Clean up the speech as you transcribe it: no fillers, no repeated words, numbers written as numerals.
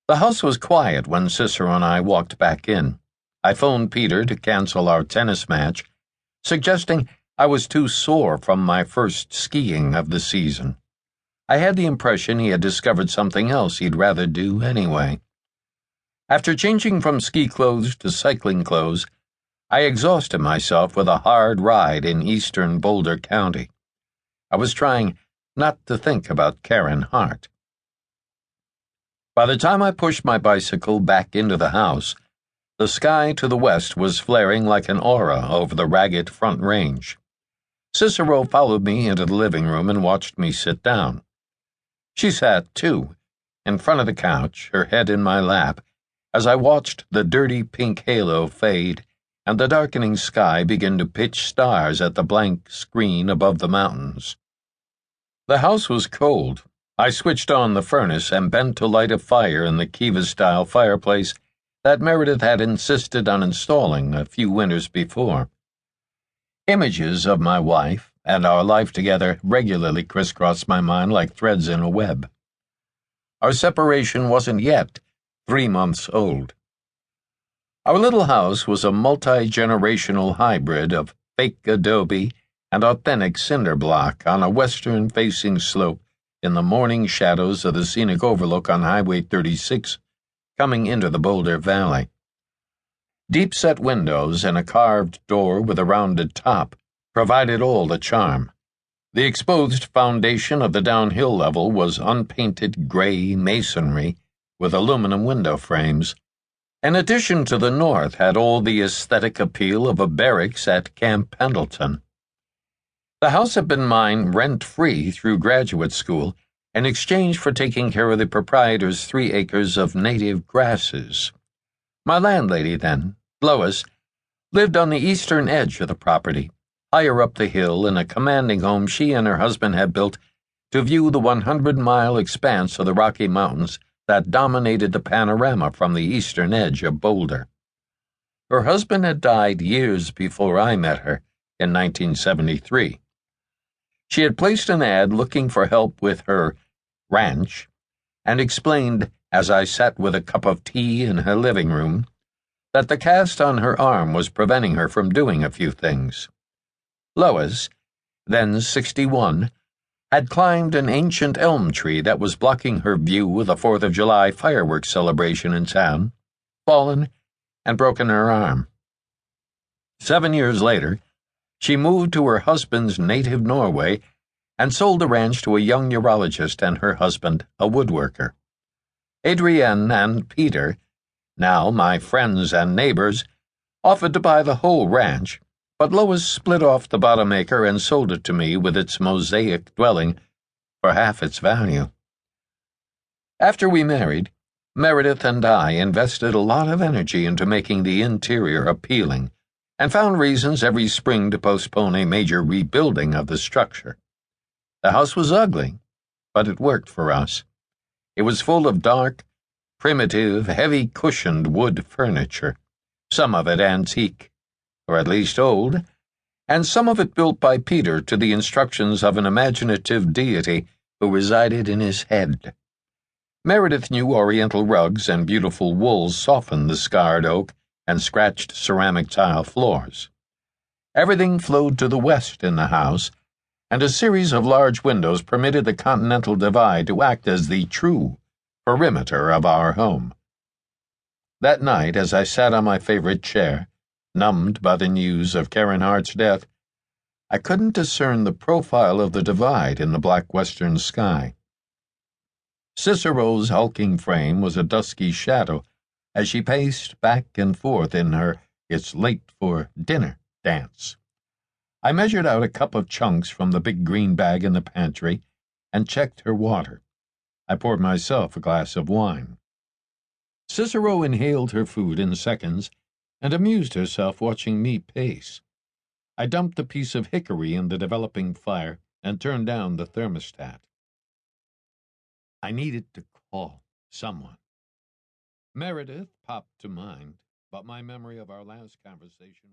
The house was quiet when Cicero and I walked back in. I phoned Peter to cancel our tennis match, suggesting I was too sore from my first skiing of the season. I had the impression he had discovered something else he'd rather do anyway. After changing from ski clothes to cycling clothes, I exhausted myself with a hard ride in eastern Boulder County. I was trying not to think about Karen Hart. By the time I pushed my bicycle back into the house, the sky to the west was flaring like an aura over the ragged Front Range. Cicero followed me into the living room and watched me sit down. She sat, too, in front of the couch, her head in my lap, as I watched the dirty pink halo fade and the darkening sky begin to pitch stars at the blank screen above the mountains. The house was cold. I switched on the furnace and bent to light a fire in the Kiva-style fireplace that Meredith had insisted on installing a few winters before. Images of my wife and our life together regularly crisscrossed my mind like threads in a web. Our separation wasn't yet 3 months old. Our little house was a multi-generational hybrid of fake adobe and authentic cinder block on a western-facing slope in the morning shadows of the scenic overlook on Highway 36 coming into the Boulder Valley. Deep-set windows and a carved door with a rounded top provided all the charm. The exposed foundation of the downhill level was unpainted gray masonry with aluminum window frames. An addition to the north had all the aesthetic appeal of a barracks at Camp Pendleton. The house had been mine rent-free through graduate school in exchange for taking care of the proprietor's 3 acres of native grasses. My landlady then, Lois, lived on the eastern edge of the property, higher up the hill in a commanding home she and her husband had built to view the 100-mile expanse of the Rocky Mountains that dominated the panorama from the eastern edge of Boulder. Her husband had died years before I met her, in 1973. She had placed an ad looking for help with her ranch and explained, as I sat with a cup of tea in her living room, that the cast on her arm was preventing her from doing a few things. Lois, then 61, had climbed an ancient elm tree that was blocking her view of the 4th of July fireworks celebration in town, fallen, and broken her arm. 7 years later, she moved to her husband's native Norway and sold the ranch to a young neurologist and her husband, a woodworker. Adrienne and Peter, now my friends and neighbors, offered to buy the whole ranch, but Lois split off the bottom acre and sold it to me with its mosaic dwelling for half its value. After we married, Meredith and I invested a lot of energy into making the interior appealing and found reasons every spring to postpone a major rebuilding of the structure. The house was ugly, but it worked for us. It was full of dark, primitive, heavy-cushioned wood furniture, some of it antique, or at least old, and some of it built by Peter to the instructions of an imaginative deity who resided in his head. Meredith knew Oriental rugs and beautiful wools softened the scarred oak and scratched ceramic tile floors. Everything flowed to the west in the house, and a series of large windows permitted the continental divide to act as the true perimeter of our home. That night, as I sat on my favorite chair, numbed by the news of Karen Hart's death, I couldn't discern the profile of the divide in the black western sky. Cicero's hulking frame was a dusky shadow as she paced back and forth in her "it's late for dinner" dance. I measured out a cup of chunks from the big green bag in the pantry and checked her water. I poured myself a glass of wine. Cicero inhaled her food in seconds and amused herself watching me pace. I dumped a piece of hickory in the developing fire and turned down the thermostat. I needed to call someone. Meredith popped to mind, but my memory of our last conversation